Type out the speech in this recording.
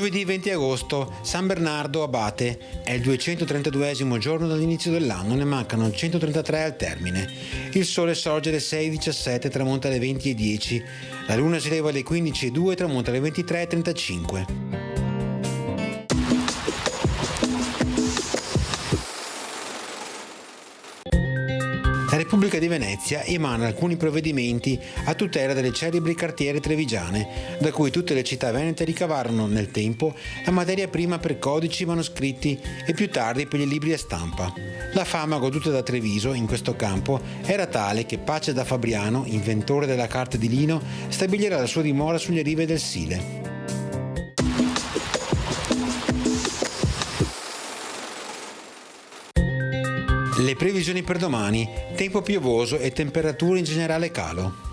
Giovedì 20 agosto, San Bernardo Abate, è il 232esimo giorno dall'inizio dell'anno, ne mancano 133 al termine. Il sole sorge alle 6:17 e tramonta alle 20:10, la luna si leva alle 15:02 e tramonta alle 23:35. La Repubblica di Venezia emana alcuni provvedimenti a tutela delle celebri cartiere trevigiane, da cui tutte le città venete ricavarono nel tempo la materia prima per codici, manoscritti e più tardi per i libri a stampa. La fama goduta da Treviso in questo campo era tale che Pace da Fabriano, inventore della carta di lino, stabilirà la sua dimora sulle rive del Sile. Le previsioni per domani: tempo piovoso e temperature in generale calo.